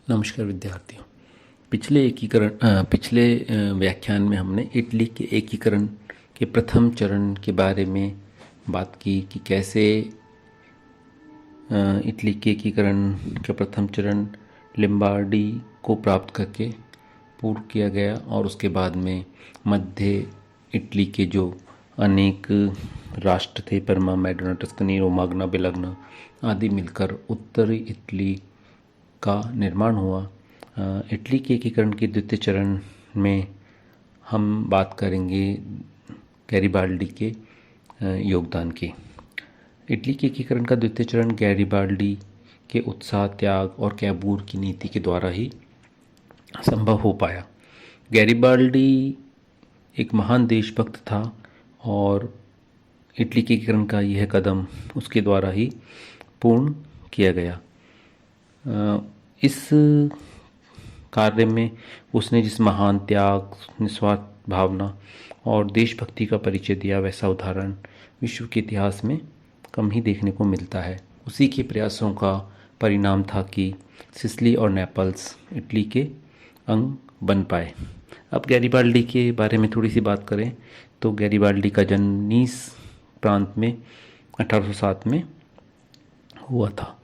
नमस्कार विद्यार्थियों। पिछले व्याख्यान में हमने इटली के एकीकरण के प्रथम चरण के बारे में बात की कि कैसे इटली के एकीकरण का प्रथम चरण लिम्बार्डी को प्राप्त करके पूर्ण किया गया और उसके बाद में मध्य इटली के जो अनेक राष्ट्र थे, परमा, मेडोना, टस्कनी, रोमाग्ना, बेलग्ना आदि मिलकर उत्तरी इटली का निर्माण हुआ। इटली के एकीकरण के द्वितीय चरण में हम बात करेंगे गैरिबाल्डी के योगदान की। इटली के एकीकरण का द्वितीय चरण गैरिबाल्डी के उत्साह, त्याग और कैबूर की नीति के द्वारा ही संभव हो पाया। गैरिबाल्डी एक महान देशभक्त था और इटली के एकीकरण का यह कदम उसके द्वारा ही पूर्ण किया गया। इस कार्य में उसने जिस महान त्याग, निस्वार्थ भावना और देशभक्ति का परिचय दिया, वैसा उदाहरण विश्व के इतिहास में कम ही देखने को मिलता है। उसी के प्रयासों का परिणाम था कि सिसिली और नेपल्स इटली के अंग बन पाए। अब गैरिबाल्डी के बारे में थोड़ी सी बात करें तो गैरिबाल्डी का जन्म नीस प्रांत में 1807 में हुआ था।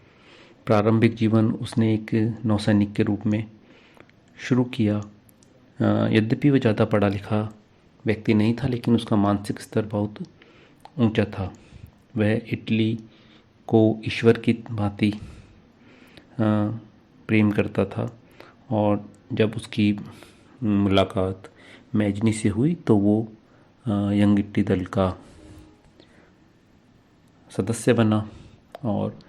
प्रारंभिक जीवन उसने एक नौसैनिक के रूप में शुरू किया। यद्यपि वह ज़्यादा पढ़ा लिखा व्यक्ति नहीं था, लेकिन उसका मानसिक स्तर बहुत ऊंचा था। वह इटली को ईश्वर की भांति प्रेम करता था और जब उसकी मुलाकात मैजनी से हुई तो वो यंग इटली दल का सदस्य बना और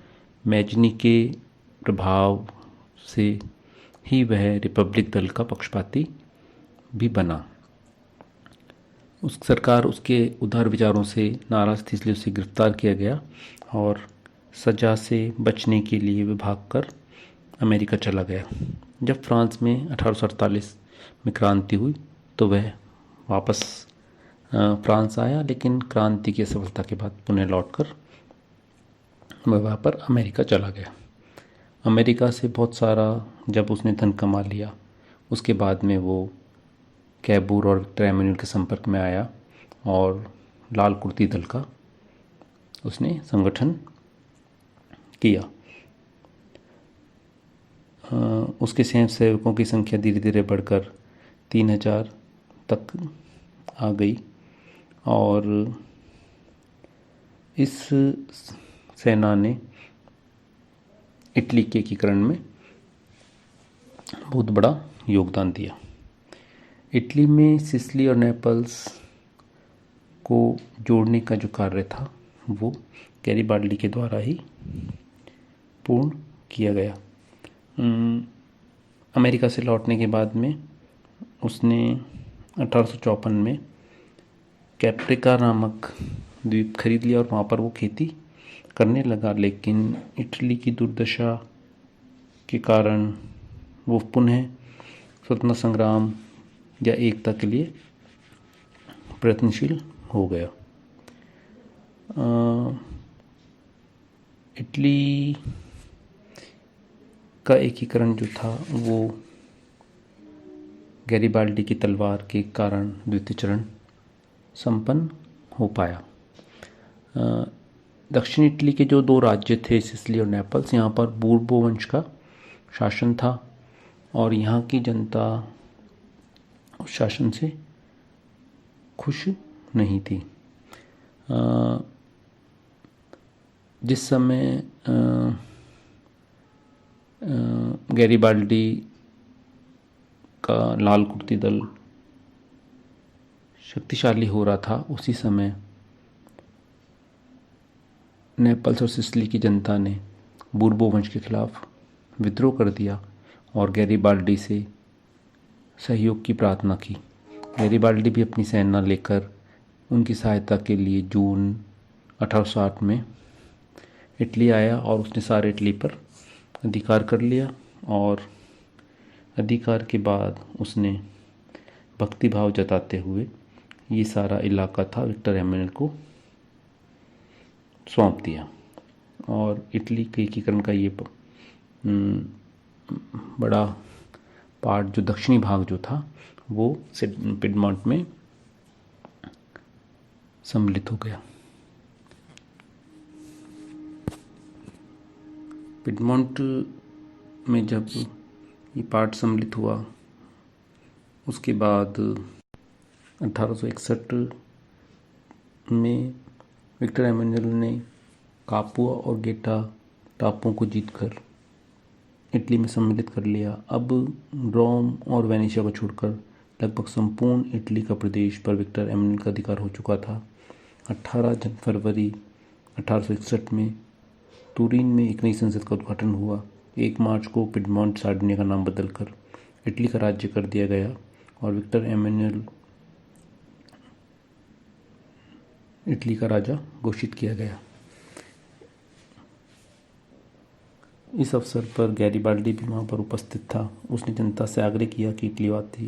मैजनी के प्रभाव से ही वह रिपब्लिक दल का पक्षपाती भी बना। उस सरकार उसके उदार विचारों से नाराज थी, इसलिए उसे गिरफ्तार किया गया और सजा से बचने के लिए वह भागकर अमेरिका चला गया। जब फ्रांस में 1848 में क्रांति हुई तो वह वापस फ्रांस आया, लेकिन क्रांति की असफलता के बाद पुनः लौटकर वह वहाँ पर अमेरिका चला गया। अमेरिका से बहुत सारा जब उसने धन कमा लिया, उसके बाद में वो कैबूर और विक्टर एमेन्यूल के संपर्क में आया और लाल कुर्ती दल का उसने संगठन किया। उसके स्वयंसेवकों की संख्या धीरे धीरे बढ़कर 3000 तक आ गई और इस सेना ने इटली के एकीकरण में बहुत बड़ा योगदान दिया। इटली में सिसिली और नेपल्स को जोड़ने का जो कार्य था वो गैरिबाल्डी के द्वारा ही पूर्ण किया गया। अमेरिका से लौटने के बाद में उसने 1854 में कैप्रिका नामक द्वीप खरीद लिया और वहाँ पर वो खेती करने लगा, लेकिन इटली की दुर्दशा के कारण वो पुनः स्वतंत्रता संग्राम या एकता के लिए प्रयत्नशील हो गया। इटली का एकीकरण जो था वो गैरिबाल्डी की तलवार के कारण द्वितीय चरण संपन्न हो पाया। दक्षिण इटली के जो दो राज्य थे, सिसिली और नेपल्स, यहाँ पर बूर्बो वंश का शासन था और यहाँ की जनता उस शासन से खुश नहीं थी। जिस समय गैरिबाल्डी का लाल कुर्ती दल शक्तिशाली हो रहा था, उसी समय नेपल्स और सिसिली की जनता ने बूर्बो वंश के खिलाफ विद्रोह कर दिया और गैरिबाल्डी से सहयोग की प्रार्थना की। गैरिबाल्डी भी अपनी सेना लेकर उनकी सहायता के लिए जून 1860 में इटली आया और उसने सारे इटली पर अधिकार कर लिया और अधिकार के बाद उसने भक्तिभाव जताते हुए ये सारा इलाका था विक्टर एमेन्यूल को सौंप दिया और इटली के एकीकरण का ये बड़ा पार्ट जो दक्षिणी भाग जो था वो पिडमॉन्ट में सम्मिलित हो गया। पिडमॉन्ट में जब ये पार्ट सम्मिलित हुआ उसके बाद 1861 में विक्टर एमेनुएल ने कापुआ और गेटा टापुओं को जीतकर इटली में सम्मिलित कर लिया। अब रोम और वेनेशिया को छोड़कर लगभग संपूर्ण इटली का प्रदेश पर विक्टर एमेनुएल का अधिकार हो चुका था। 18 फरवरी 1861 में तुरीन में एक नई संसद का उद्घाटन हुआ। 1 मार्च को पिडमॉन्ट सार्डिनिया का नाम बदलकर इटली का राज्य कर दिया गया और विक्टर एमेनुएल इटली का राजा घोषित किया गया। इस अवसर पर गैरिबाल्डी भी वहाँ पर उपस्थित था। उसने जनता से आग्रह किया कि इटलीवासी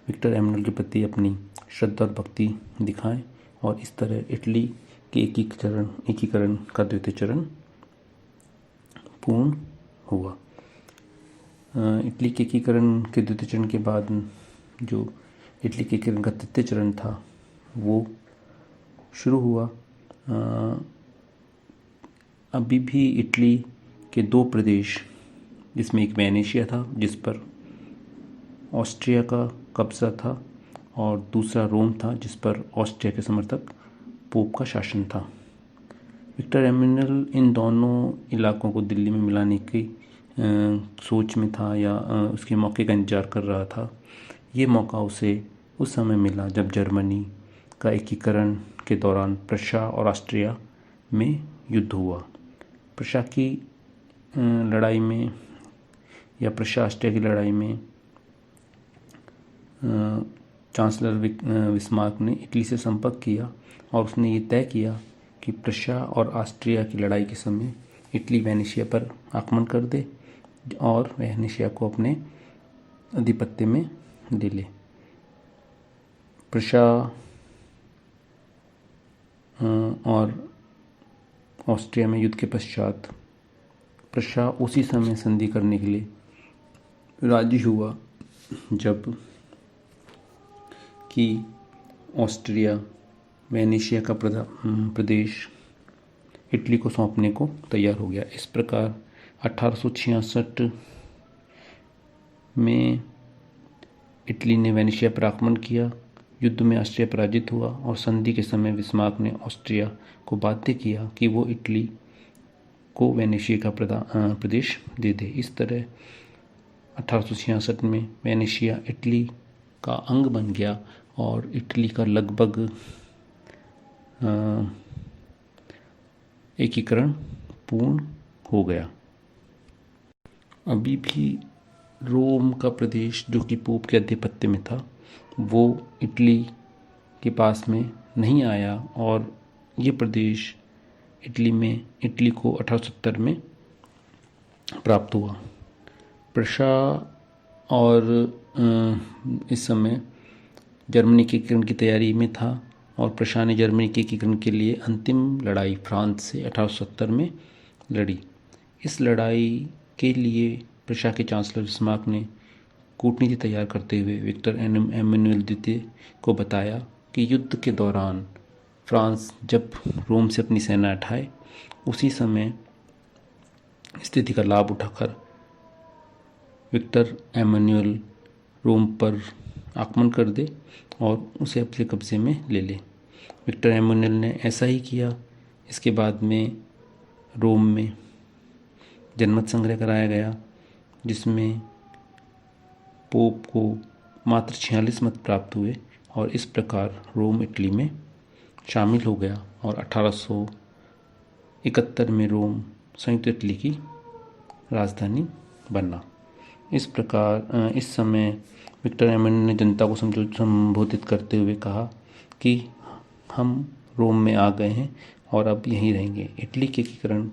विक्टर एमेनुएल के प्रति अपनी श्रद्धा और भक्ति दिखाएं और इस तरह इटली के एकीकरण का द्वितीय चरण पूर्ण हुआ। इटली के एकीकरण के द्वितीय चरण के बाद जो इटली के एकीकरण का तृतीय चरण था वो शुरू हुआ। अभी भी इटली के 2 प्रदेश जिसमें एक वेनेशिया था जिस पर ऑस्ट्रिया का कब्जा था और दूसरा रोम था जिस पर ऑस्ट्रिया के समर्थक पोप का शासन था। विक्टर एमेनुएल इन दोनों इलाकों को दिल्ली में मिलाने की सोच में था या उसके मौके का इंतजार कर रहा था। ये मौका उसे उस समय मिला जब जर्मनी का एकीकरण के दौरान प्रशा और ऑस्ट्रिया में युद्ध हुआ। प्रशा की लड़ाई में या प्रशा ऑस्ट्रिया की लड़ाई में चांसलर बिस्मार्क ने इटली से संपर्क किया और उसने ये तय किया कि प्रशा और ऑस्ट्रिया की लड़ाई के समय इटली वेनेशिया पर आक्रमण कर दे और वेनेशिया को अपने आधिपत्य में ले ले। प्रशा और ऑस्ट्रिया में युद्ध के पश्चात प्रशा उसी समय संधि करने के लिए राजी हुआ जब कि ऑस्ट्रिया वेनेशिया का प्रदेश इटली को सौंपने को तैयार हो गया। इस प्रकार 1866 में इटली ने वेनेशिया पर आक्रमण किया। युद्ध में ऑस्ट्रिया पराजित हुआ और संधि के समय बिस्मार्क ने ऑस्ट्रिया को बाध्य किया कि वो इटली को वेनेशिया का प्रदेश दे दे। इस तरह 1866 में वेनेशिया इटली का अंग बन गया और इटली का लगभग एकीकरण पूर्ण हो गया। अभी भी रोम का प्रदेश जो कि पोप के आधिपत्य में था वो इटली के पास में नहीं आया और ये प्रदेश इटली को 1870 में प्राप्त हुआ। प्रशा और इस समय जर्मनी के एकीकरण की तैयारी में था और प्रशा ने जर्मनी के एकीकरण के लिए अंतिम लड़ाई फ्रांस से 1870 में लड़ी। इस लड़ाई के लिए प्रशा के चांसलर बिस्मार्क ने कूटनीति तैयार करते हुए विक्टर एमेनुएल द्वितीय को बताया कि युद्ध के दौरान फ्रांस जब रोम से अपनी सेना हटाए उसी समय स्थिति का लाभ उठाकर विक्टर एमेनुएल रोम पर आक्रमण कर दे और उसे अपने कब्जे में ले ले। विक्टर एमेनुएल ने ऐसा ही किया। इसके बाद में रोम में जनमत संग्रह कराया गया जिसमें पोप को मात्र 46 मत प्राप्त हुए और इस प्रकार रोम इटली में शामिल हो गया और 1871 में रोम संयुक्त इटली की राजधानी बना। इस प्रकार इस समय विक्टर एमेनुएल ने जनता को संबोधित करते हुए कहा कि हम रोम में आ गए हैं और अब यहीं रहेंगे। इटली के एकीकरण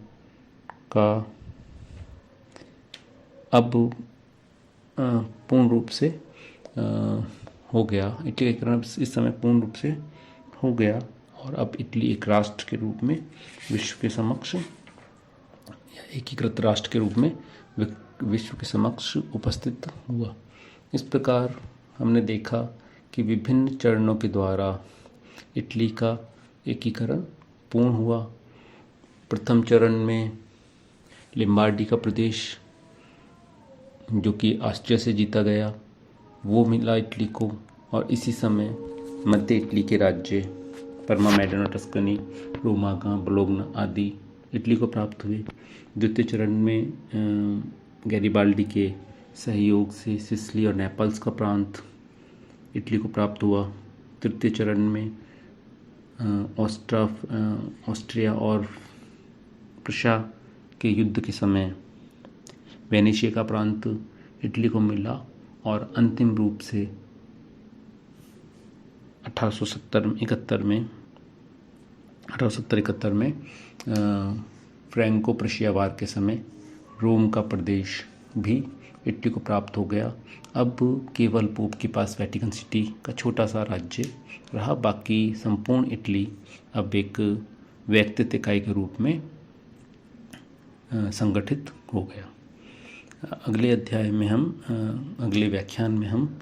का अब पूर्ण रूप से हो गया। इटली का एकीकरण इस समय पूर्ण रूप से हो गया और अब इटली एक राष्ट्र के रूप में विश्व के समक्ष एकीकृत राष्ट्र के रूप में विश्व के समक्ष उपस्थित हुआ। इस प्रकार हमने देखा कि विभिन्न चरणों के द्वारा इटली का एकीकरण पूर्ण हुआ। प्रथम चरण में लिम्बार्डी का प्रदेश, जो कि ऑस्ट्रिया से जीता गया, वो मिला इटली को, और इसी समय मध्य इटली के राज्य परमा, मेडना, टस्कनी, रोमागा, बोलोग्ना आदि इटली को प्राप्त हुए। द्वितीय चरण में गैरिबाल्डी के सहयोग से सिसिली और नेपल्स का प्रांत इटली को प्राप्त हुआ। तृतीय चरण में ऑस्ट्रिया और प्रशा के युद्ध के समय वेनेशिया का प्रांत इटली को मिला, और अंतिम रूप से 1870-71 में फ्रैंको प्रशिया वार के समय रोम का प्रदेश भी इटली को प्राप्त हो गया। अब केवल पोप के पास वेटिकन सिटी का छोटा सा राज्य रहा, बाकी संपूर्ण इटली अब एक व्यक्तिगत इकाई के रूप में संगठित हो गया। अगले अध्याय में अगले व्याख्यान में हम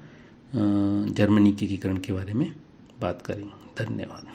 जर्मनी के एकीकरण के बारे में बात करेंगे। धन्यवाद।